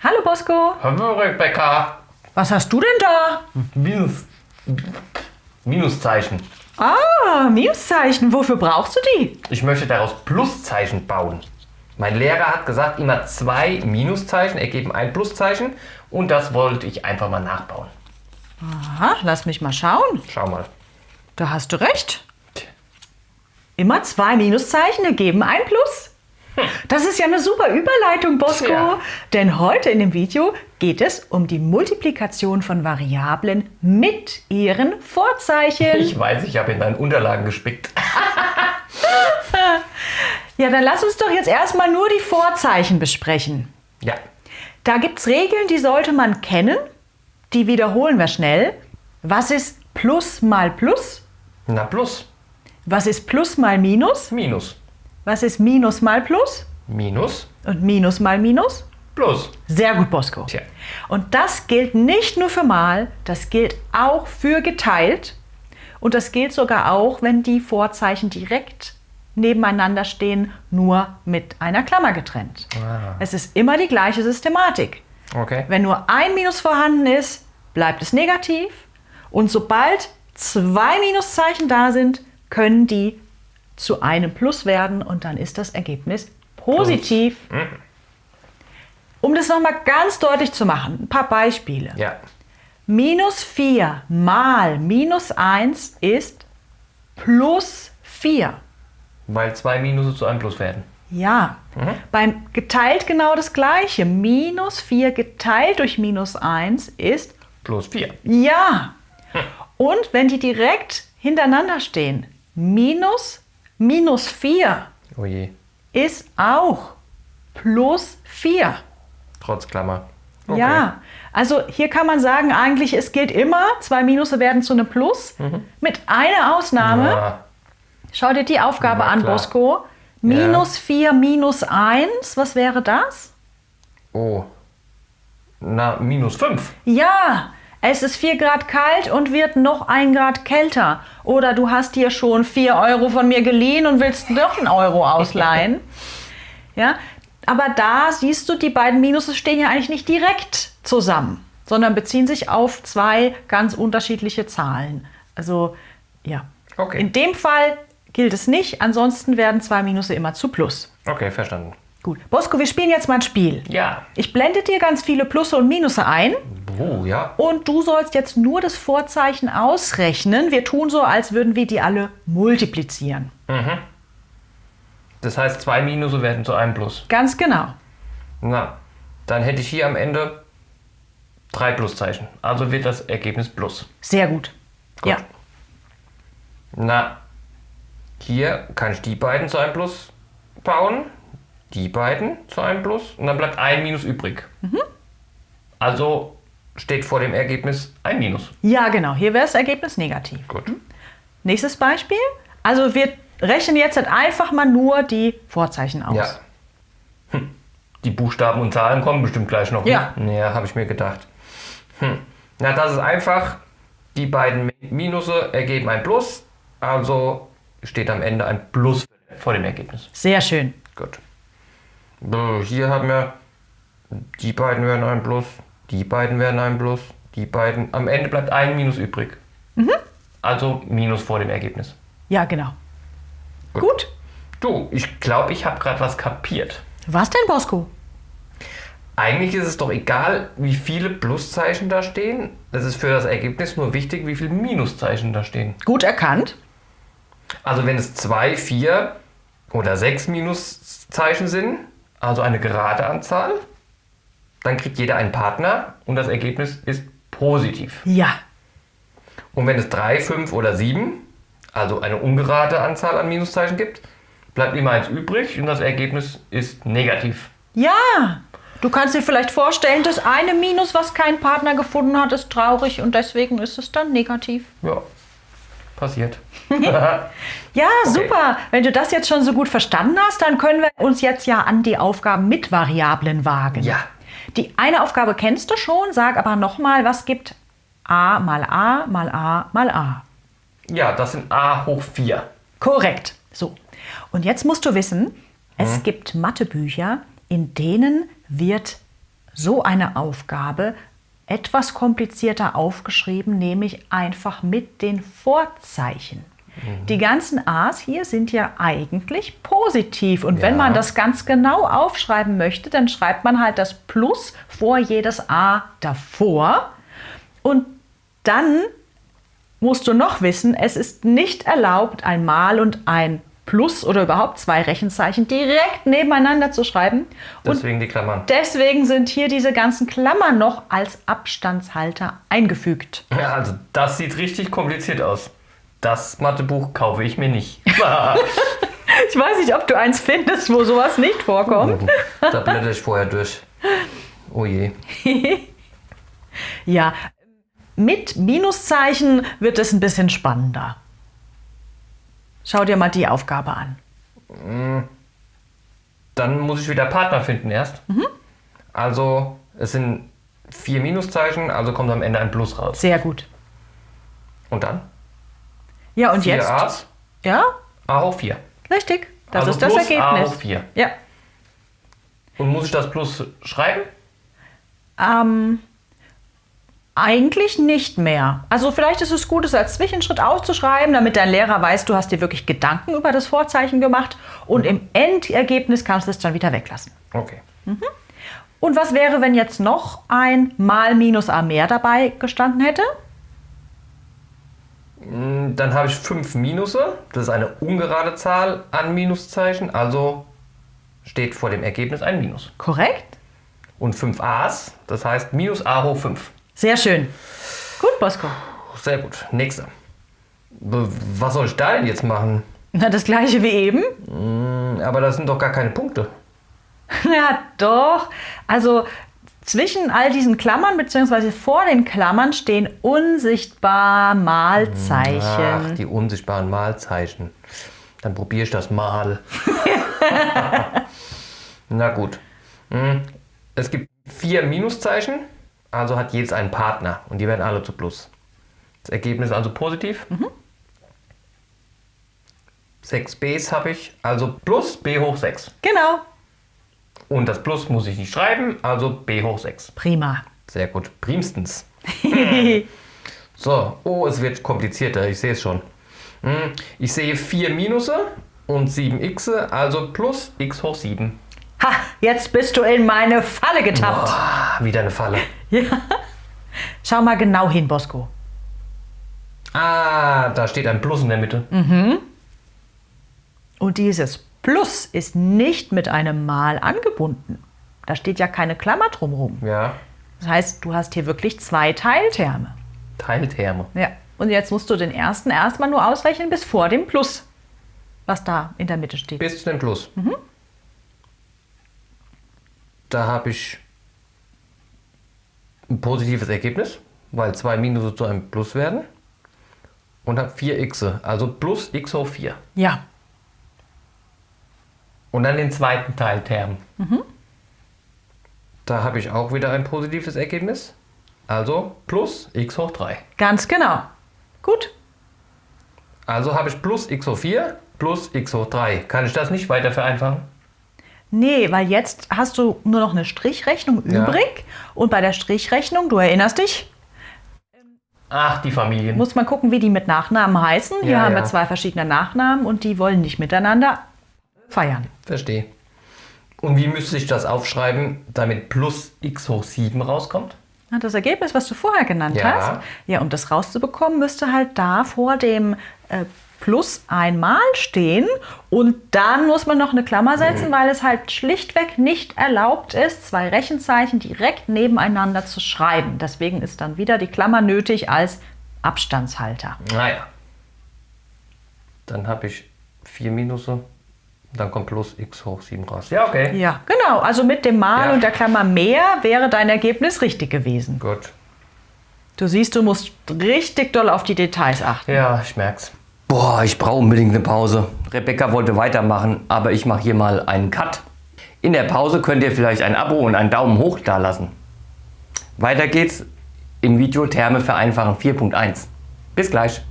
Hallo Bosco, Hallo Rebecca. was hast du denn da? Minuszeichen. Ah, Minuszeichen, wofür brauchst du die? Ich möchte daraus Pluszeichen bauen. Mein Lehrer hat gesagt, immer 2 Minuszeichen ergeben ein Pluszeichen und das wollte ich einfach mal nachbauen. Aha, lass mich mal schauen. Schau mal. Da hast du recht. Immer 2 Minuszeichen ergeben ein Plus. Das ist ja eine super Überleitung, Bosco. Ja. Denn heute in dem Video geht es um die Multiplikation von Variablen mit ihren Vorzeichen. Ich weiß, ich habe in deinen Unterlagen gespickt. Ja, dann lass uns doch jetzt erstmal nur die Vorzeichen besprechen. Ja. Da gibt es Regeln, die sollte man kennen. Die wiederholen wir schnell. Was ist Plus mal Plus? Na, Plus. Was ist Plus mal Minus? Minus. Was ist Minus mal Plus? Minus. Und Minus mal Minus? Plus. Sehr gut, Bosco. Tja. Und das gilt nicht nur für mal, das gilt auch für geteilt. Und das gilt sogar auch, wenn die Vorzeichen direkt nebeneinander stehen, nur mit einer Klammer getrennt. Ah. Es ist immer die gleiche Systematik. Okay. Wenn nur ein Minus vorhanden ist, bleibt es negativ. Und sobald 2 Minuszeichen da sind, können die zu einem Plus werden und dann ist das Ergebnis positiv. Um das nochmal ganz deutlich zu machen, ein paar Beispiele. Ja. Minus 4 mal minus 1 ist plus 4. Weil 2 Minus zu einem Plus werden. Ja, beim geteilt genau das gleiche. Minus 4 geteilt durch minus 1 ist Plus 4. ja. Und wenn die direkt hintereinander stehen, minus 4 Oh je. ist auch plus 4. Trotz Klammer. Okay. Ja, also hier kann man sagen, eigentlich es gilt immer, 2 Minusse werden zu einem Plus. Mit einer Ausnahme, Ja. schau dir die Aufgabe Na an, klar. Bosco. Minus 4 minus 1, was wäre das? Oh. Na, minus 5. Ja, es ist 4 Grad kalt und wird noch 1 Grad kälter. Oder du hast dir schon 4 Euro von mir geliehen und willst noch einen Euro ausleihen. Ja, aber da siehst du, die beiden Minusse stehen ja eigentlich nicht direkt zusammen, sondern beziehen sich auf 2 ganz unterschiedliche Zahlen. Also ja, Okay. in dem Fall gilt es nicht, ansonsten werden 2 Minusse immer zu Plus. Okay, verstanden. Gut, Bosco, wir spielen jetzt mal ein Spiel. Ja. Ich blende dir ganz viele Plusse und Minusse ein. Oh, ja. Und du sollst jetzt nur das Vorzeichen ausrechnen. Wir tun so, als würden wir die alle multiplizieren. Das heißt, 2 Minus werden zu einem Plus. Ganz genau. Na, dann hätte ich hier am Ende 3 Pluszeichen. Also wird das Ergebnis Plus. Sehr gut. Ja. Na, hier kann ich die beiden zu einem Plus bauen. Die beiden zu einem Plus. Und dann bleibt ein Minus übrig. Also steht vor dem Ergebnis ein Minus. Ja, genau. Hier wäre das Ergebnis negativ. Gut. Nächstes Beispiel. Also wir rechnen jetzt halt einfach mal nur die Vorzeichen aus. Ja. Die Buchstaben und Zahlen kommen bestimmt gleich noch. Ja. Ne? Ja, habe ich mir gedacht. Na, das ist einfach. Die beiden Minusse ergeben ein Plus. Also steht am Ende ein Plus vor dem Ergebnis. Sehr schön. Gut. So, hier haben wir, die beiden werden ein Plus, die beiden werden ein Plus, die beiden. Am Ende bleibt ein Minus übrig. Also Minus vor dem Ergebnis. Ja, genau. Gut. Du, ich glaube, ich habe gerade was kapiert. Was denn, Bosco? Eigentlich ist es doch egal, wie viele Pluszeichen da stehen. Das ist für das Ergebnis nur wichtig, wie viele Minuszeichen da stehen. Gut erkannt. Also wenn es 2, 4 oder 6 Minuszeichen sind, also eine gerade Anzahl, dann kriegt jeder einen Partner und das Ergebnis ist positiv. Ja. Und wenn es 3, 5 oder 7, also eine ungerade Anzahl an Minuszeichen gibt, bleibt immer eins übrig und das Ergebnis ist negativ. Ja. Du kannst dir vielleicht vorstellen, das eine Minus, was keinen Partner gefunden hat, ist traurig und deswegen ist es dann negativ. Ja, passiert. Ja, super. Wenn du das jetzt schon so gut verstanden hast, dann können wir uns jetzt ja an die Aufgaben mit Variablen wagen. Ja. Die eine Aufgabe kennst du schon, sag aber nochmal, was gibt a mal a mal a mal a? Ja, das sind a hoch 4. Korrekt. So. Und jetzt musst du wissen, es gibt Mathebücher, in denen wird so eine Aufgabe etwas komplizierter aufgeschrieben, nämlich einfach mit den Vorzeichen. Die ganzen A's hier sind ja eigentlich positiv. Und wenn man das ganz genau aufschreiben möchte, dann schreibt man halt das Plus vor jedes A davor. Und dann musst du noch wissen, es ist nicht erlaubt, ein Mal und ein Plus oder überhaupt zwei Rechenzeichen direkt nebeneinander zu schreiben. Deswegen die Klammern. Deswegen sind hier diese ganzen Klammern noch als Abstandshalter eingefügt. Ja, also das sieht richtig kompliziert aus. Das Mathebuch kaufe ich mir nicht. Ich weiß nicht, ob du eins findest, wo sowas nicht vorkommt. Da blätter ich vorher durch. Oh je. Ja, mit Minuszeichen wird es ein bisschen spannender. Schau dir mal die Aufgabe an. Dann muss ich wieder Partner finden erst. Also es sind 4 Minuszeichen, also kommt am Ende ein Plus raus. Sehr gut. Und dann? Ja, und 4 jetzt? A's, Ja, A hoch 4. richtig. Das Also ist das plus A Ergebnis. hoch 4. Ja. Und muss ich das Plus schreiben? Eigentlich nicht mehr. Also vielleicht ist es gut, es als Zwischenschritt auszuschreiben, damit dein Lehrer weiß, du hast dir wirklich Gedanken über das Vorzeichen gemacht und im Endergebnis kannst du es dann wieder weglassen. Okay. Und was wäre, wenn jetzt noch ein Mal minus A mehr dabei gestanden hätte? Dann habe ich 5 Minusse. Das ist eine ungerade Zahl an Minuszeichen. Also steht vor dem Ergebnis ein Minus. Korrekt? Und 5 A's, das heißt minus A hoch 5. Sehr schön. Gut, Bosco. Sehr gut. Nächster. Was soll ich da denn jetzt machen? Na, das gleiche wie eben. Aber das sind doch gar keine Punkte. Ja, doch. Also zwischen all diesen Klammern bzw. vor den Klammern stehen unsichtbar Malzeichen. Ach, die unsichtbaren Malzeichen. Dann probiere ich das mal. Na gut. Es gibt 4 Minuszeichen, also hat jedes einen Partner und die werden alle zu Plus. Das Ergebnis ist also positiv. 6 B's habe ich, also plus B hoch 6. Genau. Und das Plus muss ich nicht schreiben, also B hoch 6. Prima. Sehr gut. Primstens. So, oh, es wird komplizierter, ich sehe es schon. Ich sehe 4 Minusse und 7 Xe, also plus x hoch 7. Ha, jetzt bist du in meine Falle getappt. Wieder eine Falle. Ja. Schau mal genau hin, Bosco. Ah, da steht ein Plus in der Mitte. Und dieses Plus ist nicht mit einem Mal angebunden. Da steht ja keine Klammer drumherum. Ja, Das heißt, du hast hier wirklich zwei Teilterme. Teilterme. Ja. Und jetzt musst du den ersten erstmal nur ausrechnen bis vor dem Plus, was da in der Mitte steht. Bis zu dem Plus. Da habe ich ein positives Ergebnis, weil 2 Minusse zu einem Plus werden. Und habe 4 Xe, also plus x hoch 4. Ja. Und dann den zweiten Teilterm. Da habe ich auch wieder ein positives Ergebnis. Also plus x hoch 3. Ganz genau. Gut. Also habe ich plus x hoch 4 plus x hoch 3. Kann ich das nicht weiter vereinfachen? Nee, weil jetzt hast du nur noch eine Strichrechnung Ja. übrig. Und bei der Strichrechnung, du erinnerst dich, Ach, die Familien. muss man gucken, wie die mit Nachnamen heißen. Hier Ja, haben ja. wir zwei verschiedene Nachnamen und die wollen nicht miteinander feiern. Verstehe. Und wie müsste ich das aufschreiben, damit plus x hoch 7 rauskommt? Na, das Ergebnis, was du vorher genannt Ja. hast, ja, um das rauszubekommen, müsste halt da vor dem Plus einmal stehen und dann muss man noch eine Klammer setzen, weil es halt schlichtweg nicht erlaubt ist, zwei Rechenzeichen direkt nebeneinander zu schreiben. Deswegen ist dann wieder die Klammer nötig als Abstandshalter. Naja. Dann habe ich 4 Minusse. Dann kommt plus x hoch 7 raus. Ja, okay. Ja, genau. Also mit dem Mal Ja. und der Klammer mehr wäre dein Ergebnis richtig gewesen. Gut. Du siehst, du musst richtig doll auf die Details achten. Ja, ich merk's. Boah, ich brauche unbedingt eine Pause. Rebecca wollte weitermachen, aber ich mache hier mal einen Cut. In der Pause könnt ihr vielleicht ein Abo und einen Daumen hoch dalassen. Weiter geht's im Video Terme vereinfachen 4.1. Bis gleich.